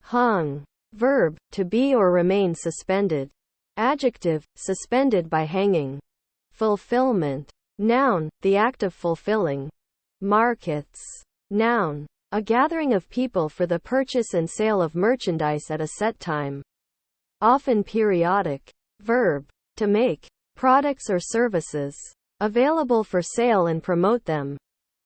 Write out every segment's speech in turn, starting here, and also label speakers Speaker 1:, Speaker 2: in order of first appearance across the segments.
Speaker 1: hung. Verb, to be or remain suspended. Adjective, suspended by hanging. Fulfillment. Noun, the act of fulfilling. Markets. Noun, a gathering of people for the purchase and sale of merchandise at a set time. Often periodic. Verb, to make products or services available for sale and promote them.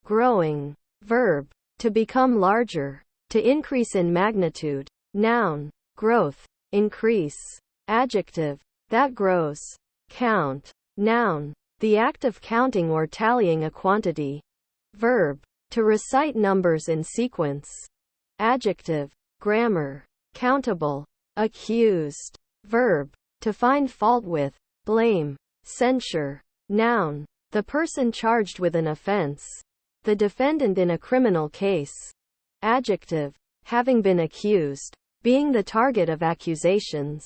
Speaker 1: Growing. Verb, to become larger, to increase in magnitude. Noun, growth, increase. Adjective, that grows. Count. Noun, the act of counting or tallying a quantity. Verb, to recite numbers in sequence. Adjective, grammar, countable. Accused. Verb, to find fault with, blame, censure. Noun, the person charged with an offense. The defendant in a criminal case. Adjective, having been accused, being the target of accusations.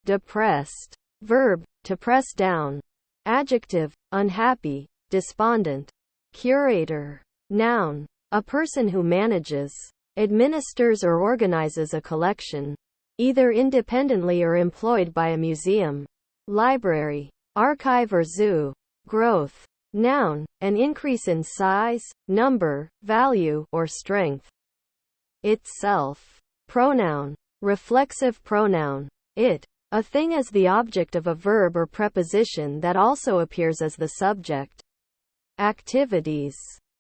Speaker 1: Depressed. Verb, to press down. Adjective, unhappy, despondent. Curator. Noun, a person who manages, administers or organizes a collection, either independently or employed by a museum, library, archive or zoo. Growth. Noun, an increase in size, number, value, or strength. Itself. Pronoun. Reflexive pronoun. It, a thing as the object of a verb or preposition that also appears as the subject. Activities.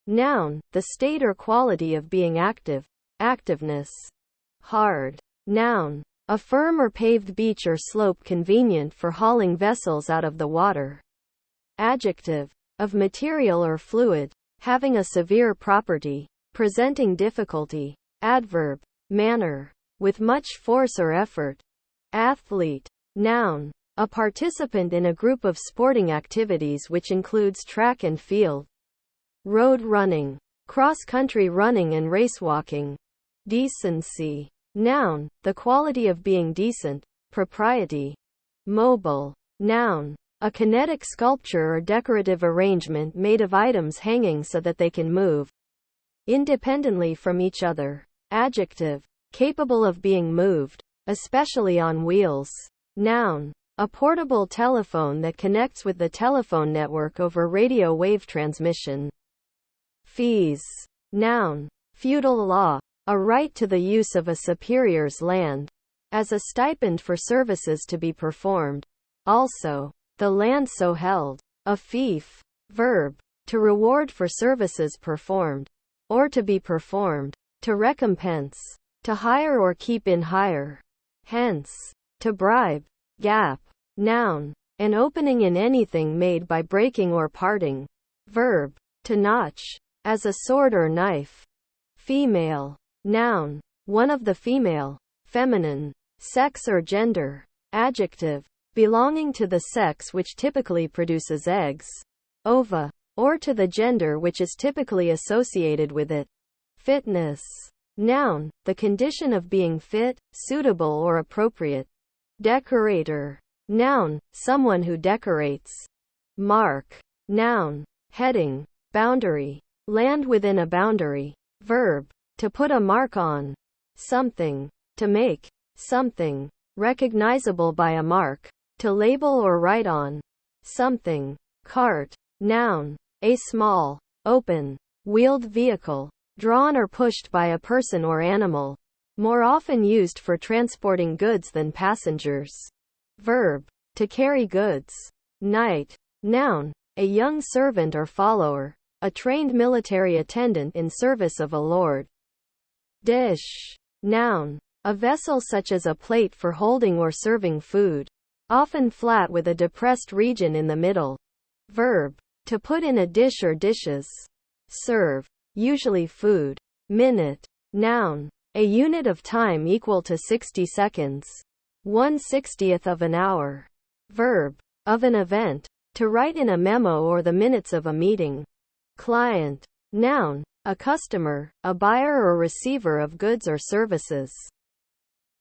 Speaker 1: Noun, the state or quality of being active, activeness. Hard. Noun, a firm or paved beach or slope convenient for hauling vessels out of the water. Adjective, of material or fluid, having a severe property, presenting difficulty. Adverb, manner, with much force or effort. Athlete. Noun, a participant in a group of sporting activities which includes track and field. Road running, cross-country running and racewalking. Decency. Noun, the quality of being decent, propriety. Mobile. Noun, a kinetic sculpture or decorative arrangement made of items hanging so that they can move independently from each other. Adjective, capable of being moved, especially on wheels. Noun, a portable telephone that connects with the telephone network over radio wave transmission. Fees. Noun, feudal law, a right to the use of a superior's land, as a stipend for services to be performed. Also, the land so held. A fief. Verb, to reward for services performed, or to be performed. To recompense. To hire or keep in hire. Hence. To bribe. Gap. Noun, an opening in anything made by breaking or parting. Verb, to notch, as a sword or knife. Female. Noun, one of the female, feminine, sex or gender. Adjective, belonging to the sex which typically produces eggs, ova, or to the gender which is typically associated with it. Fitness. Noun, the condition of being fit, suitable or appropriate. Decorator. Noun, someone who decorates. Mark. Noun, heading, boundary, land within a boundary. Verb, to put a mark on something, to make something recognizable by a mark, to label or write on something. Cart. Noun, a small, open, wheeled vehicle, drawn or pushed by a person or animal, more often used for transporting goods than passengers. Verb, to carry goods. Knight. Noun, a young servant or follower, a trained military attendant in service of a lord. Dish. Noun, a vessel such as a plate for holding or serving food, often flat with a depressed region in the middle. Verb, to put in a dish or dishes. Serve, usually food. Minute. Noun, a unit of time equal to 60 seconds. 1/60th of an hour. Verb, of an event, to write in a memo or the minutes of a meeting. Client. Noun, a customer, a buyer or receiver of goods or services.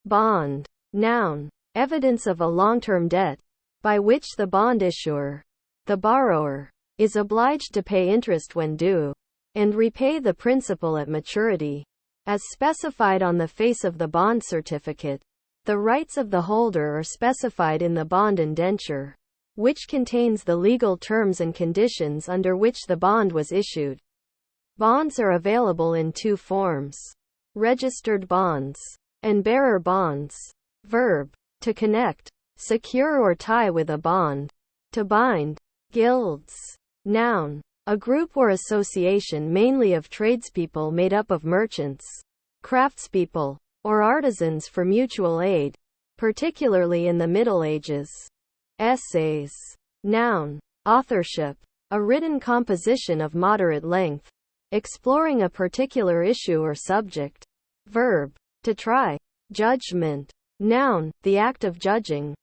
Speaker 1: Bond. Noun, evidence of a long-term debt, by which the bond issuer, the borrower, is obliged to pay interest when due, and repay the principal at maturity. as specified on the face of the bond certificate. The rights of the holder are specified in the bond indenture, which contains the legal terms and conditions under which the bond was issued. Bonds are available in two forms: registered bonds and bearer bonds. Verb: to connect, secure or tie with a bond. To bind. Guilds. Noun: a group or association mainly of tradespeople made up of merchants, craftspeople, or artisans for mutual aid, particularly in the Middle Ages. Essays. Noun: authorship, a written composition of moderate length, exploring a particular issue or subject. Verb: to try. Judgment. Noun: the act of judging.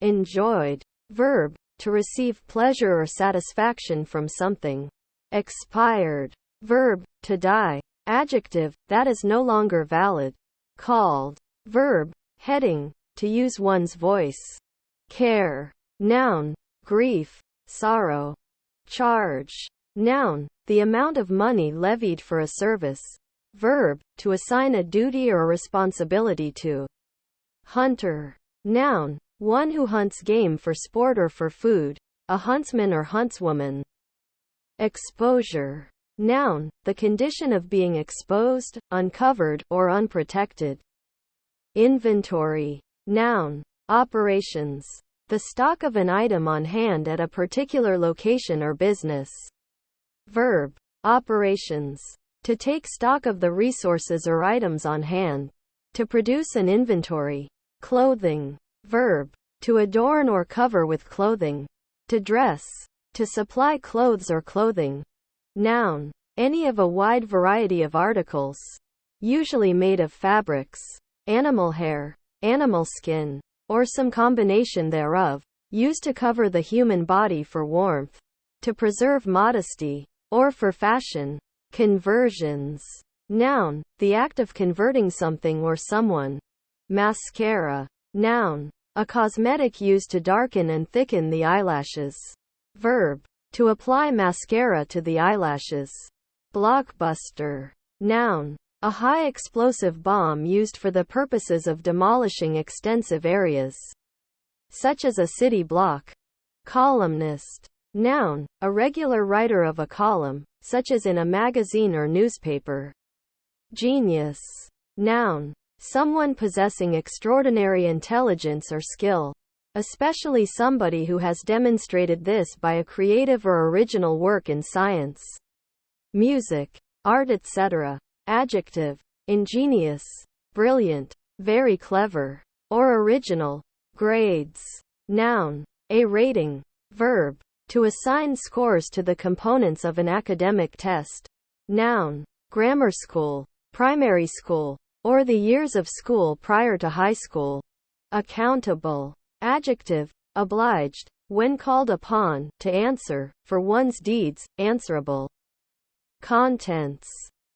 Speaker 1: Enjoyed. Verb: to receive pleasure or satisfaction from something. Expired. Verb: to die. Adjective: that is no longer valid. Called. Verb: heading, to use one's voice. Care. Noun: grief, sorrow. Charge. Noun: the amount of money levied for a service. Verb: to assign a duty or responsibility to. Hunter. Noun: one who hunts game for sport or for food, a huntsman or huntswoman. Exposure. Noun: the condition of being exposed, uncovered, or unprotected. Inventory. Noun: operations, the stock of an item on hand at a particular location or business. Verb: operations, to take stock of the resources or items on hand. To produce an inventory. Clothing. Verb: to adorn or cover with clothing. To dress. To supply clothes or clothing. Noun: any of a wide variety of articles, usually made of fabrics, animal hair, animal skin, or some combination thereof, used to cover the human body for warmth, to preserve modesty, or for fashion. Conversions. Noun: the act of converting something or someone. Mascara. Noun: a cosmetic used to darken and thicken the eyelashes. Verb: to apply mascara to the eyelashes. Blockbuster. Noun: a high explosive bomb used for the purposes of demolishing extensive areas, such as a city block. Columnist. Noun: a regular writer of a column, such as in a magazine or newspaper. Genius. Noun: someone possessing extraordinary intelligence or skill, especially somebody who has demonstrated this by a creative or original work in science, music, art, etc. Adjective: ingenious, brilliant, very clever, or original. Grades. Noun: a rating. Verb: to assign scores to the components of an academic test. Noun: grammar school, primary school, or the years of school prior to high school. Accountable. Adjective: obliged, when called upon, to answer, for one's deeds, answerable. Contents.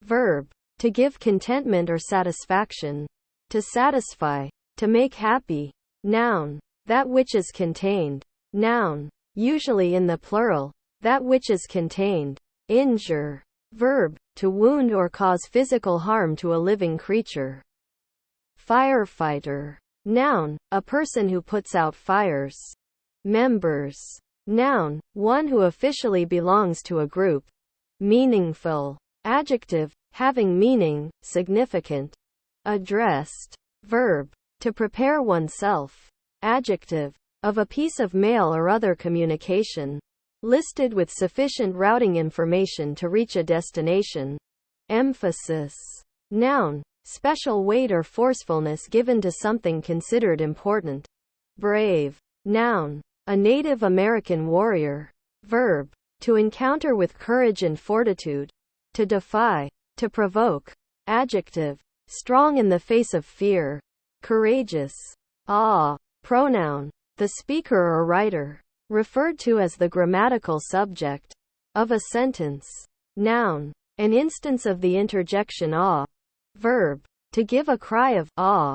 Speaker 1: Verb: to give contentment or satisfaction. To satisfy. To make happy. Noun: that which is contained. Noun: usually in the plural, that which is contained. Injure. Verb: to wound or cause physical harm to a living creature. Firefighter. Noun: a person who puts out fires. Members. Noun: one who officially belongs to a group. Meaningful. Adjective: having meaning, significant. Addressed. Verb: to prepare oneself. Adjective: of a piece of mail or other communication, listed with sufficient routing information to reach a destination. Emphasis. Noun: special weight or forcefulness given to something considered important. Brave. Noun: a Native American warrior. Verb: to encounter with courage and fortitude. To defy. To provoke. Adjective: strong in the face of fear. Courageous. Awe. Pronoun: the speaker or writer, referred to as the grammatical subject of a sentence. Noun: an instance of the interjection awe. Verb: to give a cry of awe.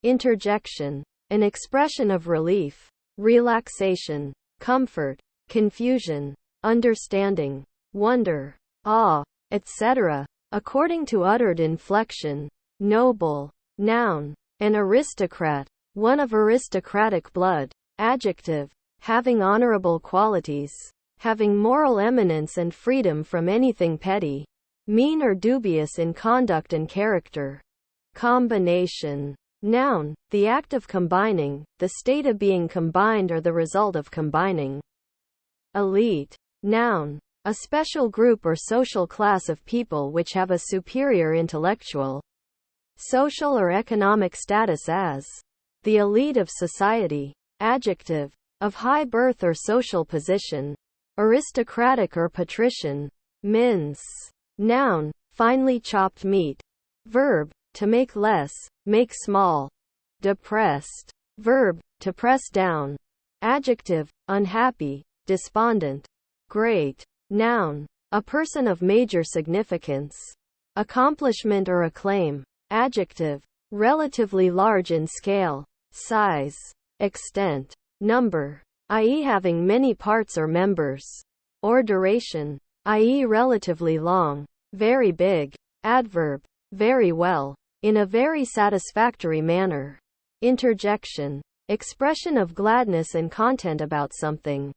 Speaker 1: Interjection: an expression of relief, relaxation, comfort, confusion, understanding, wonder, awe, etc. according to uttered inflection. Noble. Noun. An aristocrat, one of aristocratic blood. Adjective. Having honorable qualities, having moral eminence and freedom from anything petty, mean or dubious in conduct and character. Combination. Noun. The act of combining, the state of being combined or the result of combining. Elite. Noun. A special group or social class of people which have a superior intellectual, social or economic status as the elite of society. Adjective. Of high birth or social position, aristocratic or patrician. Mince. Noun. Finely chopped meat. Verb. To make less, make small. Depressed. Verb. To press down. Adjective. Unhappy, despondent. Great. Noun. A person of major significance, accomplishment or acclaim. Adjective. Relatively large in scale, size, extent. Number, i.e. having many parts or members. Or duration, i.e. relatively long, very big. Adverb. Very well, in a very satisfactory manner. Interjection. Expression of gladness and content about something.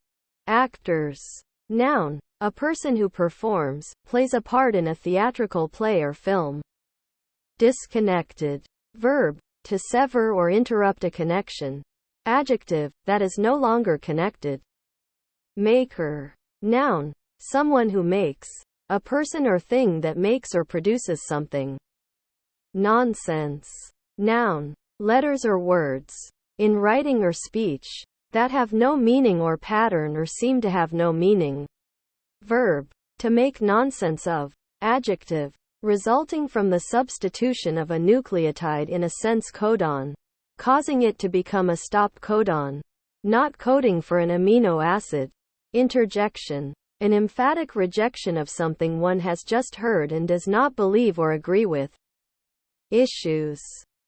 Speaker 1: Actors. Noun. A person who performs, plays a part in a theatrical play or film. Disconnected. Verb. To sever or interrupt a connection. Adjective. That is no longer connected. Maker. Noun. Someone who makes. A person or thing that makes or produces something. Nonsense. Noun. Letters or words, in writing or speech, that have no meaning or pattern or seem to have no meaning. Verb. To make nonsense of. Adjective. Resulting from the substitution of a nucleotide in a sense codon, causing it to become a stop codon, not coding for an amino acid. Interjection. An emphatic rejection of something one has just heard and does not believe or agree with. Issues.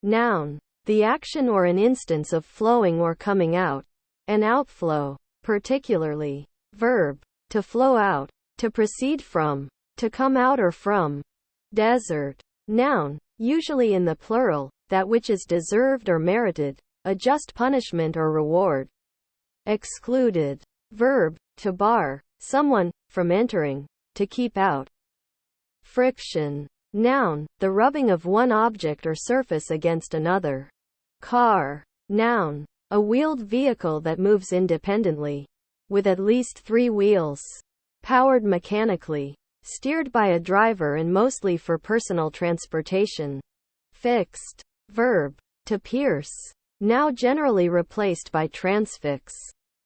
Speaker 1: Noun. The action or an instance of flowing or coming out. An outflow, particularly. Verb. To flow out, to proceed from, to come out or from. Desert. Noun. Usually in the plural, that which is deserved or merited, a just punishment or reward. Excluded. Verb. To bar someone from entering, to keep out. Friction. Noun. The rubbing of one object or surface against another. Car. Noun. A wheeled vehicle that moves independently, with at least 3 wheels. Powered mechanically. Steered by a driver and mostly for personal transportation. Fixed. Verb. To pierce. Now generally replaced by transfix.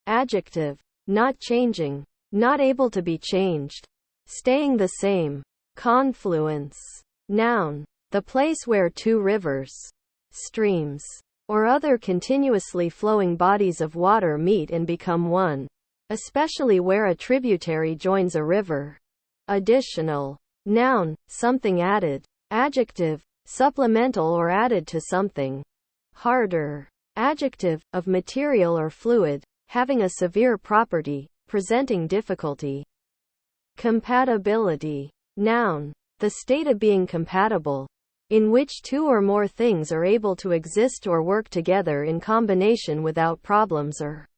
Speaker 1: Adjective. Not changing. Not able to be changed. Staying the same. Confluence. Noun. The place where 2 rivers, streams, or other continuously flowing bodies of water meet and become one, especially where a tributary joins a river. Additional. Noun. Something added. Adjective. Supplemental or added to something. Harder. Adjective. Of material or fluid, having a severe property, presenting difficulty. Compatibility. Noun. The state of being compatible, in which 2 or more things are able to exist or work together in combination without problems or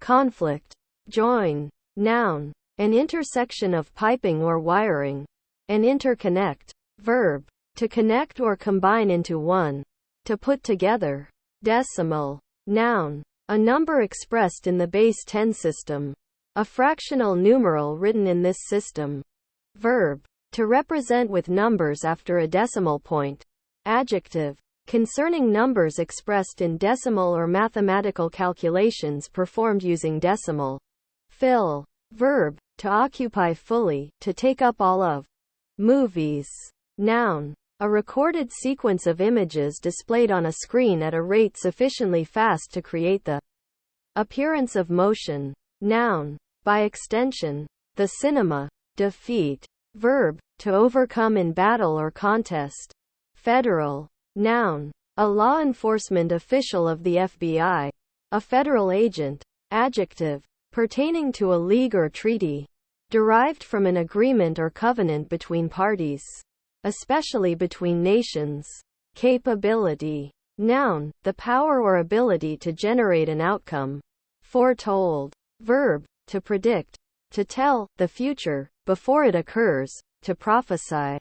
Speaker 1: conflict. Join. Noun. An intersection of piping or wiring. An interconnect. Verb. To connect or combine into one. To put together. Decimal. Noun. A number expressed in the base 10 system. A fractional numeral written in this system. Verb. To represent with numbers after a decimal point. Adjective. Concerning numbers expressed in decimal or mathematical calculations performed using decimal. Fill. Verb. To occupy fully, to take up all of. Movies. Noun. A recorded sequence of images displayed on a screen at a rate sufficiently fast to create the appearance of motion. Noun. By extension, the cinema. Defeat. Verb. To overcome in battle or contest. Federal. Noun. A law enforcement official of the FBI. A federal agent. Adjective. Pertaining to a league or treaty. Derived from an agreement or covenant between parties. especially between nations. Capability. Noun, the power or ability to generate an outcome. Foretold. Verb, to predict, to tell the future before it occurs, to prophesy.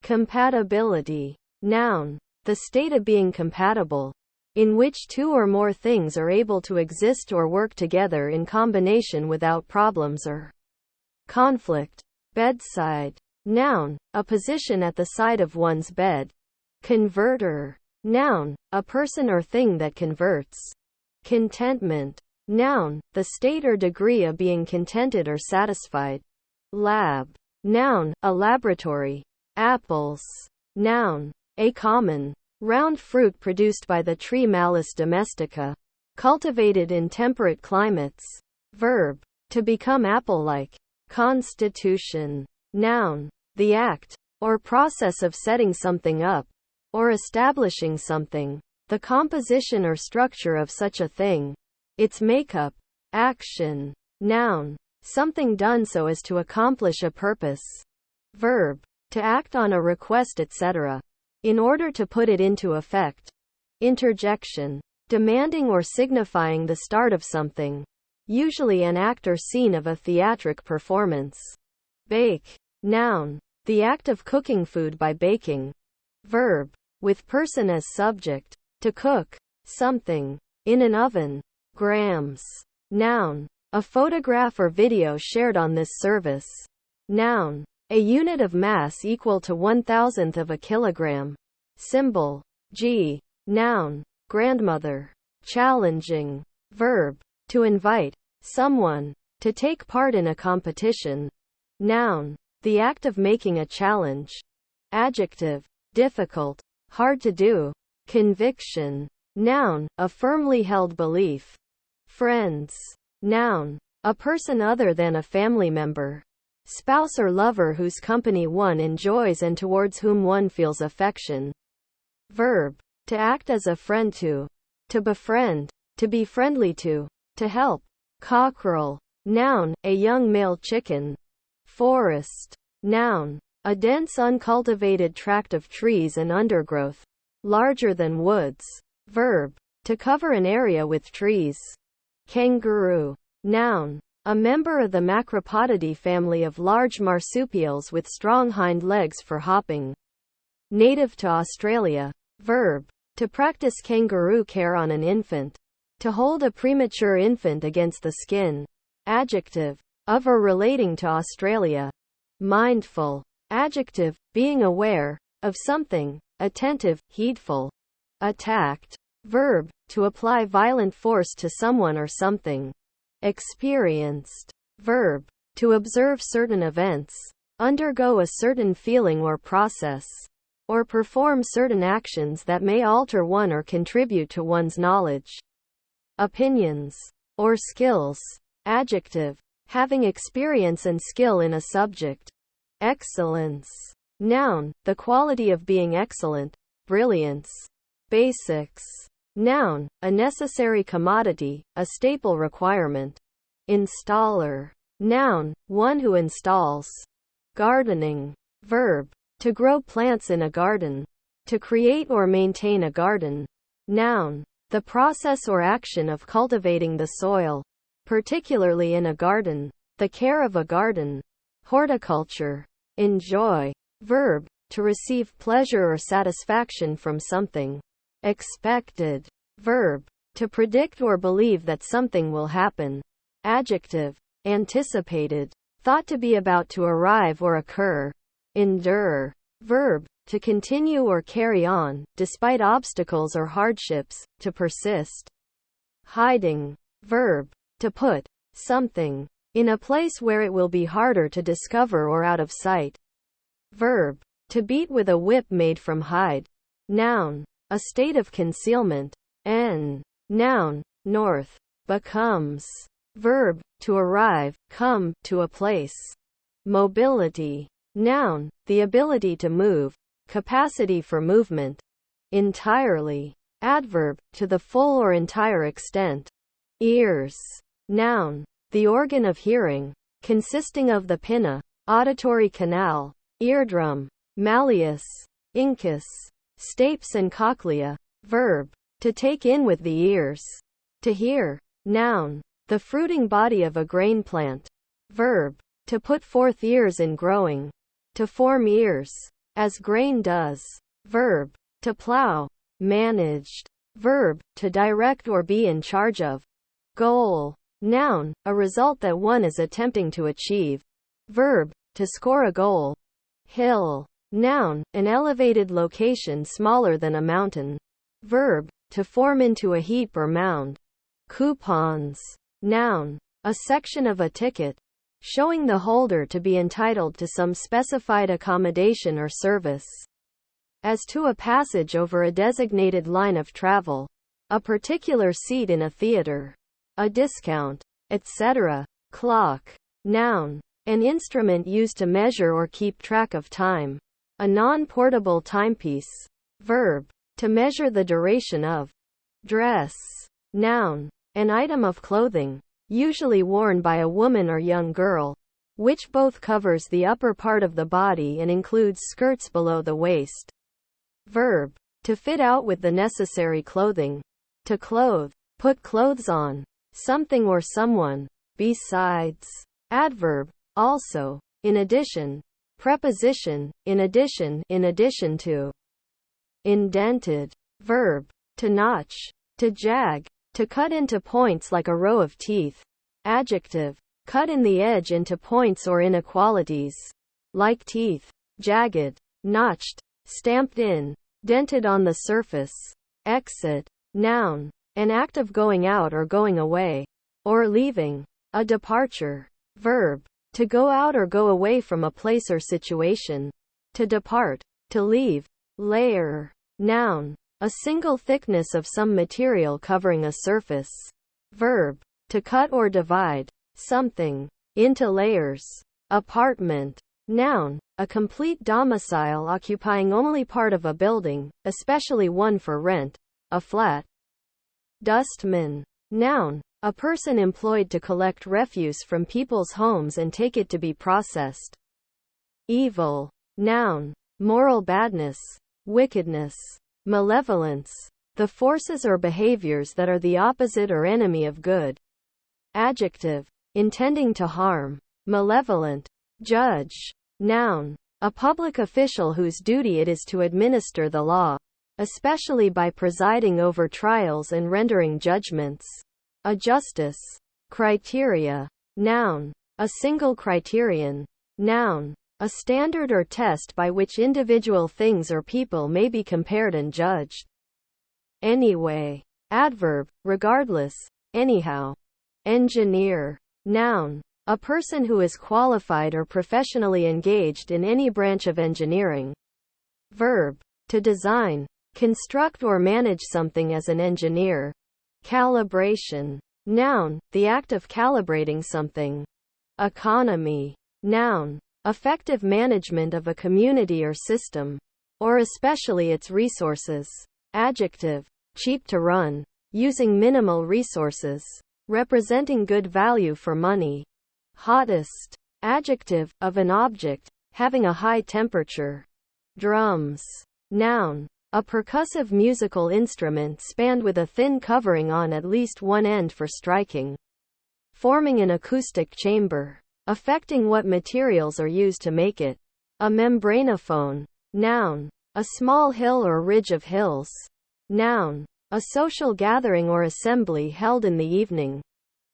Speaker 1: Compatibility. Noun, the state of being compatible, in which two or more things are able to exist or work together in combination without problems or conflict. Bedside. Noun, a position at the side of one's bed. Converter. Noun, a person or thing that converts. Contentment. Noun, the state or degree of being contented or satisfied. Lab. Noun, a laboratory. Apples. Noun, a common, round fruit produced by the tree Malus domestica, cultivated in temperate climates. Verb, to become apple-like. Constitution. Noun, the act, or process of setting something up, or establishing something, the composition or structure of such a thing, its makeup. Action. Noun, something done so as to accomplish a purpose. Verb, to act on a request etc., in order to put it into effect. Interjection. Demanding or signifying the start of something, usually an act or scene of a theatric performance. Bake. Noun, the act of cooking food by baking. Verb, with person as subject, to cook something in an oven. Grams. Noun, a photograph or video shared on this service. Noun, a unit of mass equal to 1/1000th of a kilogram. Symbol. G. Noun, grandmother. Challenging. Verb, to invite someone to take part in a competition. Noun, the act of making a challenge. Adjective. Difficult, hard to do. Conviction. Noun, a firmly held belief. Friends. Noun, a person other than a family member. Spouse or lover whose company one enjoys and towards whom one feels affection. Verb, to act as a friend to befriend, to be friendly to help. Cockerel. Noun, a young male chicken. Forest. Noun, a dense uncultivated tract of trees and undergrowth, larger than woods. Verb, to cover an area with trees. Kangaroo. Noun, a member of the Macropodidae family of large marsupials with strong hind legs for hopping. Native to Australia. Verb, to practice kangaroo care on an infant. To hold a premature infant against the skin. Adjective, of or relating to Australia. Mindful. Adjective, being aware of something. Attentive, heedful. Attacked. Verb, to apply violent force to someone or something. Experienced. Verb, to observe certain events, undergo a certain feeling or process, or perform certain actions that may alter one or contribute to one's knowledge. Opinions, or skills. Adjective, having experience and skill in a subject. Excellence. Noun, the quality of being excellent. Brilliance. Basics. Noun, a necessary commodity, a staple requirement. Installer. Noun, one who installs. Gardening. Verb, to grow plants in a garden. To create or maintain a garden. Noun, the process or action of cultivating the soil, particularly in a garden. The care of a garden. Horticulture. Enjoy. Verb, to receive pleasure or satisfaction from something. Expected. Verb, to predict or believe that something will happen. Adjective, anticipated, thought to be about to arrive or occur. Endure. Verb, to continue or carry on, despite obstacles or hardships, to persist. Hiding. Verb, to put something in a place where it will be harder to discover or out of sight. Verb, to beat with a whip made from hide. Noun, a state of concealment. Noun, north. Becomes. Verb, to arrive, come, to a place. Mobility. Noun, the ability to move, capacity for movement. Entirely. Adverb, to the full or entire extent. Ears. Noun, the organ of hearing, consisting of the pinna, auditory canal, eardrum, malleus, incus, stapes and cochlea. Verb, to take in with the ears. To hear. Noun, the fruiting body of a grain plant. Verb, to put forth ears in growing. To form ears, as grain does. Verb, to plow. Managed. Verb, to direct or be in charge of. Goal. Noun, a result that one is attempting to achieve. Verb, to score a goal. Hill. Noun, an elevated location smaller than a mountain. Verb, to form into a heap or mound. Coupons. Noun, a section of a ticket, showing the holder to be entitled to some specified accommodation or service. As to a passage over a designated line of travel, a particular seat in a theater, a discount, etc. Clock. Noun, an instrument used to measure or keep track of time. A non-portable timepiece. Verb, to measure the duration of. Dress. Noun, an item of clothing, usually worn by a woman or young girl, which both covers the upper part of the body and includes skirts below the waist. Verb, to fit out with the necessary clothing. To clothe. Put clothes on. Something or someone. Besides. Adverb, also. In addition. Preposition, in addition to. Indented. Verb, to notch. To jag. To cut into points like a row of teeth. Adjective, cut in the edge into points or inequalities. Like teeth. Jagged. Notched. Stamped in. Dented on the surface. Exit. Noun, an act of going out or going away. Or leaving. A departure. Verb, to go out or go away from a place or situation. To depart. To leave. Layer. Noun, a single thickness of some material covering a surface. Verb, to cut or divide something into layers. Apartment. Noun, a complete domicile occupying only part of a building, especially one for rent, a flat. Dustman. Noun, a person employed to collect refuse from people's homes and take it to be processed. Evil. Noun, moral badness, wickedness, malevolence, the forces or behaviors that are the opposite or enemy of good. Adjective, intending to harm, malevolent. Judge. Noun, a public official whose duty it is to administer the law, especially by presiding over trials and rendering judgments. A justice. Criteria. Noun, a single criterion. Noun, a standard or test by which individual things or people may be compared and judged. Anyway. Adverb, regardless, anyhow. Engineer. Noun, a person who is qualified or professionally engaged in any branch of engineering. Verb, to design, construct or manage something as an engineer. Calibration. Noun, the act of calibrating something. Economy. Noun, effective management of a community or system, or especially its resources. Adjective, cheap to run, using minimal resources, representing good value for money. Hottest. Adjective, of an object, having a high temperature. Drums. Noun, a percussive musical instrument spanned with a thin covering on at least one end for striking. Forming an acoustic chamber. Affecting what materials are used to make it. A membranophone. Noun, a small hill or ridge of hills. Noun, a social gathering or assembly held in the evening.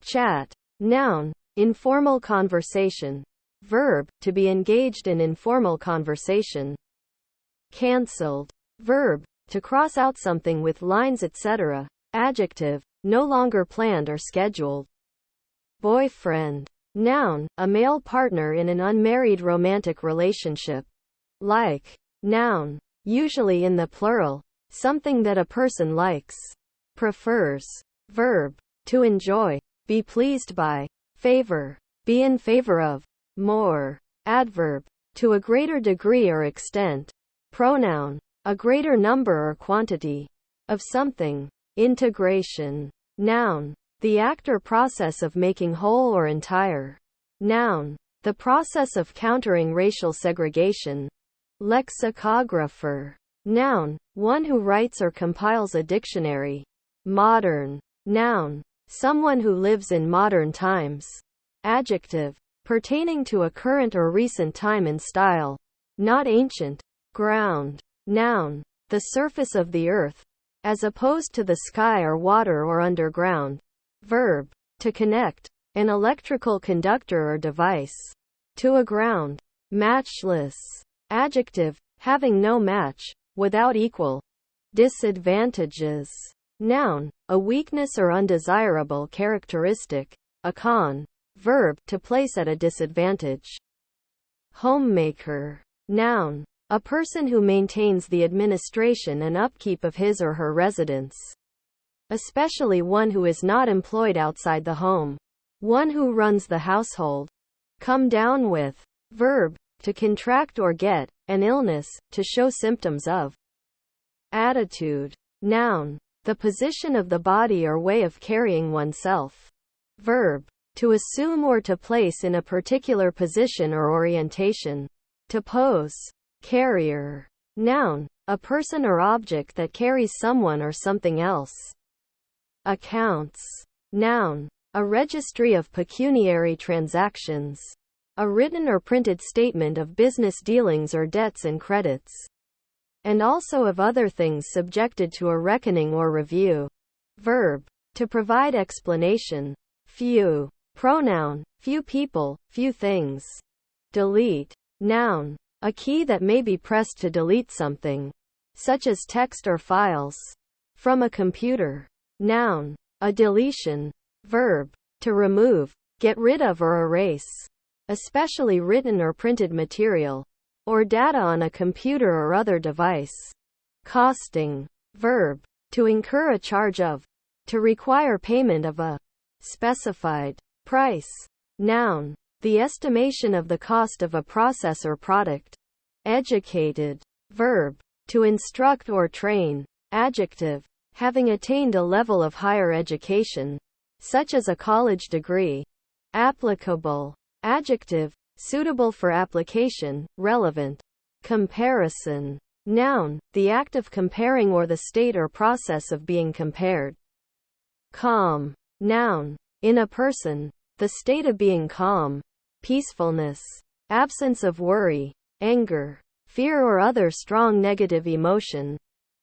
Speaker 1: Chat. Noun, informal conversation. Verb, to be engaged in informal conversation. Cancelled. Verb, to cross out something with lines etc. Adjective, no longer planned or scheduled. Boyfriend. Noun, a male partner in an unmarried romantic relationship. Like. Noun, usually in the plural, something that a person likes. Prefers. Verb, to enjoy, be pleased by, favor, be in favor of. More. Adverb, to a greater degree or extent. Pronoun, a greater number or quantity of something. Integration. Noun, the act or process of making whole or entire. Noun, the process of countering racial segregation. Lexicographer. Noun, one who writes or compiles a dictionary. Modern. Noun, someone who lives in modern times. Adjective, pertaining to a current or recent time and style, not ancient. Ground. Noun, the surface of the earth, as opposed to the sky or water or underground. Verb, to connect, an electrical conductor or device, to a ground. Matchless. Adjective, having no match, without equal. Disadvantages. Noun, a weakness or undesirable characteristic. A con. Verb, to place at a disadvantage. Homemaker. Noun, a person who maintains the administration and upkeep of his or her residence, especially one who is not employed outside the home. One who runs the household. Come down with. Verb, to contract or get, an illness, to show symptoms of. Attitude. Noun, the position of the body or way of carrying oneself. Verb, to assume or to place in a particular position or orientation. To pose. Carrier. Noun, a person or object that carries someone or something else. Accounts. Noun, a registry of pecuniary transactions. A written or printed statement of business dealings or debts and credits. And also of other things subjected to a reckoning or review. Verb, to provide explanation. Few. Pronoun, few people, few things. Delete. Noun, a key that may be pressed to delete something, such as text or files, from a computer. Noun, a deletion. Verb, to remove, get rid of or erase, especially written or printed material, or data on a computer or other device. Costing. Verb, to incur a charge of, to require payment of a specified price. Noun, the estimation of the cost of a process or product. Educated. Verb, to instruct or train. Adjective, having attained a level of higher education, such as a college degree. Applicable. Adjective, suitable for application, relevant. Comparison. Noun, the act of comparing or the state or process of being compared. Calm. Noun, in a person, the state of being calm. Peacefulness. Absence of worry, anger, fear or other strong negative emotion.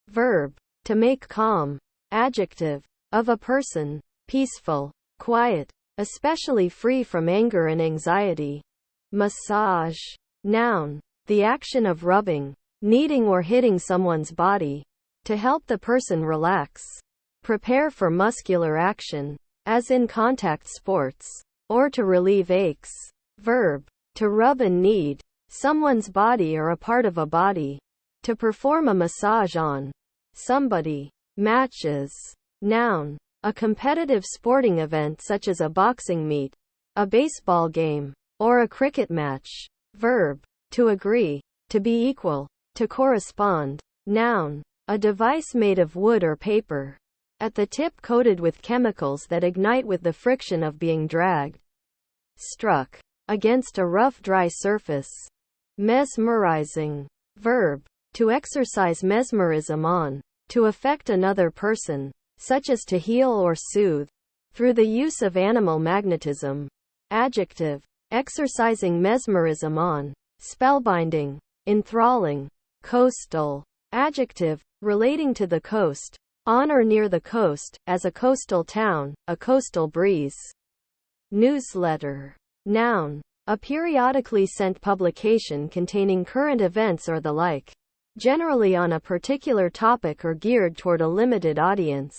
Speaker 1: Verb, to make calm. Adjective, of a person, peaceful, quiet, especially free from anger and anxiety. Massage. Noun, the action of rubbing, kneading or hitting someone's body, to help the person relax. Prepare for muscular action, as in contact sports, or to relieve aches. Verb, to rub and knead someone's body or a part of a body. To perform a massage on somebody. Matches. Noun, a competitive sporting event such as a boxing meet, a baseball game, or a cricket match. Verb, to agree, to be equal, to correspond. Noun, a device made of wood or paper, at the tip coated with chemicals that ignite with the friction of being dragged. Struck against a rough dry surface. Mesmerizing. Verb, to exercise mesmerism on, to affect another person, such as to heal or soothe, through the use of animal magnetism. Adjective, exercising mesmerism on, spellbinding, enthralling. Coastal. Adjective, relating to the coast, on or near the coast, as a coastal town, a coastal breeze. Newsletter. Noun, a periodically sent publication containing current events or the like, generally on a particular topic or geared toward a limited audience.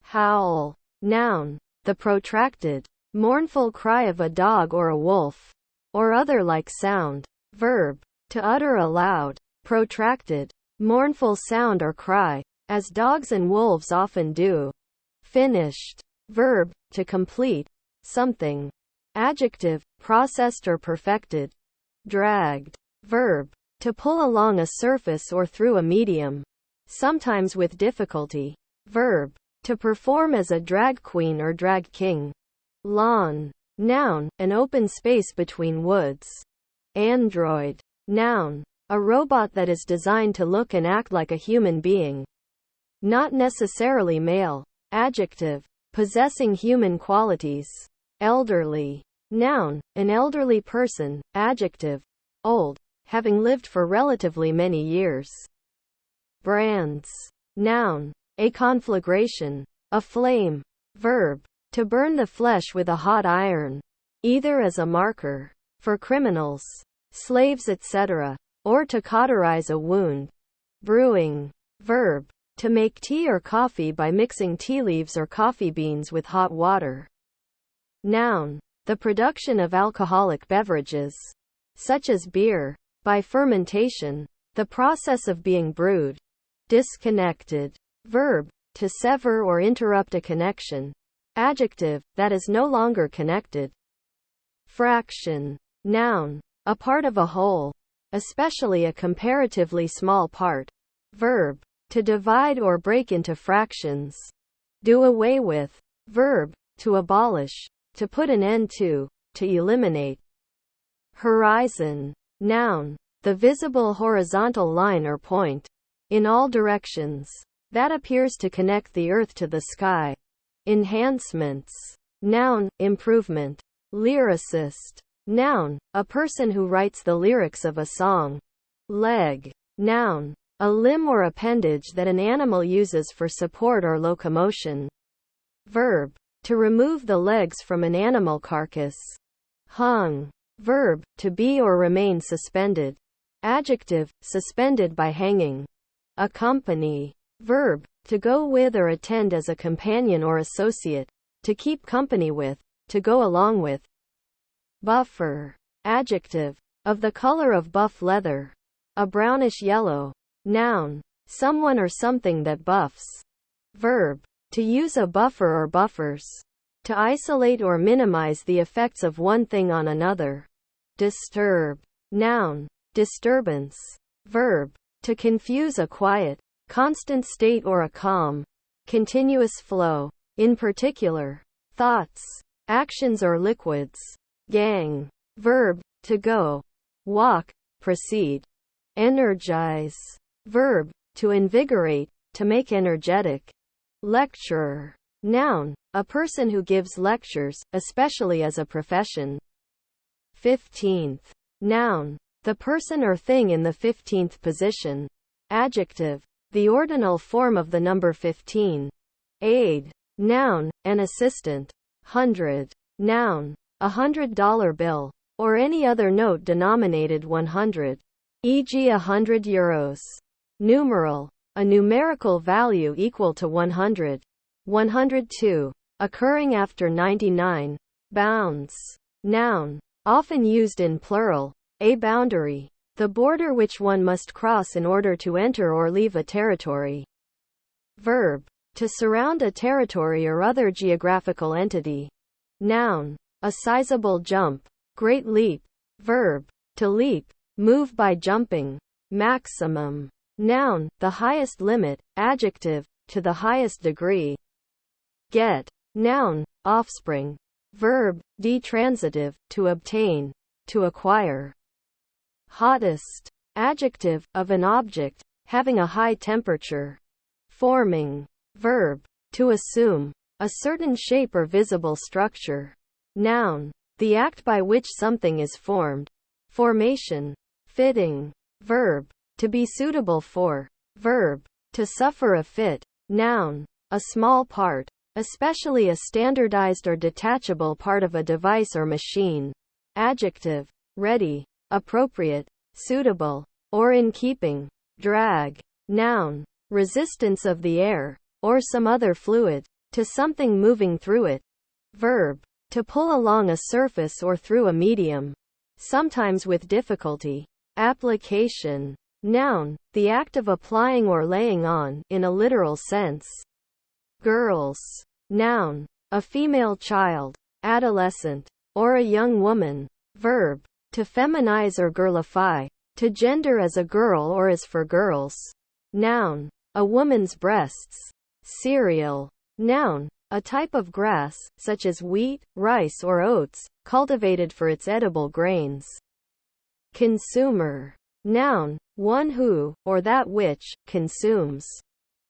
Speaker 1: Howl. Noun, the protracted, mournful cry of a dog or a wolf, or other like sound. Verb, to utter a loud, protracted, mournful sound or cry, as dogs and wolves often do. Finished. Verb, to complete something. Adjective, processed or perfected. Dragged. Verb, to pull along a surface or through a medium, sometimes with difficulty. Verb, to perform as a drag queen or drag king. Lawn. Noun, an open space between woods. Android. Noun, A robot that is designed to look and act like a human being. Not necessarily male. Adjective. Possessing human qualities. Elderly. Noun. An elderly person. Adjective. Old. Having lived for relatively many years. Brands. Noun. A conflagration. A flame. Verb. To burn the flesh with a hot iron. Either as a marker. For criminals. Slaves etc. Or to cauterize a wound. Brewing. Verb. To make tea or coffee by mixing tea leaves or coffee beans with hot water. Noun. The production of alcoholic beverages. Such as beer. By fermentation. The process of being brewed. Disconnected. Verb. To sever or interrupt a connection. Adjective. That is no longer connected. Fraction. Noun. A part of a whole. Especially a comparatively small part. Verb. To divide or break into fractions. Do away with. Verb. To abolish. To put an end to eliminate. Horizon. Noun. The visible horizontal line or point. In all directions. That appears to connect the earth to the sky. Enhancements. Noun. Improvement. Lyricist. Noun. A person who writes the lyrics of a song. Leg. Noun. A limb or appendage that an animal uses for support or locomotion. Verb. To remove the legs from an animal carcass. Hung. Verb. To be or remain suspended. Adjective. Suspended by hanging. Accompany. Verb. To go with or attend as a companion or associate. To keep company with. To go along with. Buffer. Adjective. Of the color of buff leather. A brownish yellow. Noun. Someone or something that buffs. Verb. To use a buffer or buffers. To isolate or minimize the effects of one thing on another. Disturb. Noun. Disturbance. Verb. To confuse a quiet, constant state or a calm, continuous flow. In particular. Thoughts, actions or liquids. Gang. Verb. To go. Walk. Proceed. Energize. Verb. To invigorate, to make energetic. Lecturer. Noun. A person who gives lectures, especially as a profession. 15th. Noun. The person or thing in the 15th position. Adjective. The ordinal form of the number 15. Aid. Noun. An assistant. 100. Noun. $100 bill. Or any other note denominated 100. E.g. €100. Numeral. A numerical value equal to 100. 102. Occurring after 99. Bounds. Noun. Often used in plural. A boundary. The border which one must cross in order to enter or leave a territory. Verb. To surround a territory or other geographical entity. Noun. A sizable jump. Great leap. Verb. To leap. Move by jumping. Maximum. Noun. The highest limit. Adjective. To the highest degree. Get. Noun. Offspring. Verb. Detransitive. To obtain. To acquire. Hottest. Adjective. Of an object. Having a high temperature. Forming. Verb. To assume. A certain shape or visible structure. Noun. The act by which something is formed. Formation. Fitting. Verb. To be suitable for. Verb. To suffer a fit. Noun. A small part. Especially a standardized or detachable part of a device or machine. Adjective. Ready. Appropriate. Suitable. Or in keeping. Drag. Noun. Resistance of the air. Or some other fluid. To something moving through it. Verb. To pull along a surface or through a medium. Sometimes with difficulty. Application. Noun. The act of applying or laying on, in a literal sense. Girls. Noun. A female child. Adolescent. Or a young woman. Verb. To feminize or girlify. To gender as a girl or as for girls. Noun. A woman's breasts. Cereal. Noun. A type of grass, such as wheat, rice or oats, cultivated for its edible grains. Consumer. Noun, one who, or that which, consumes.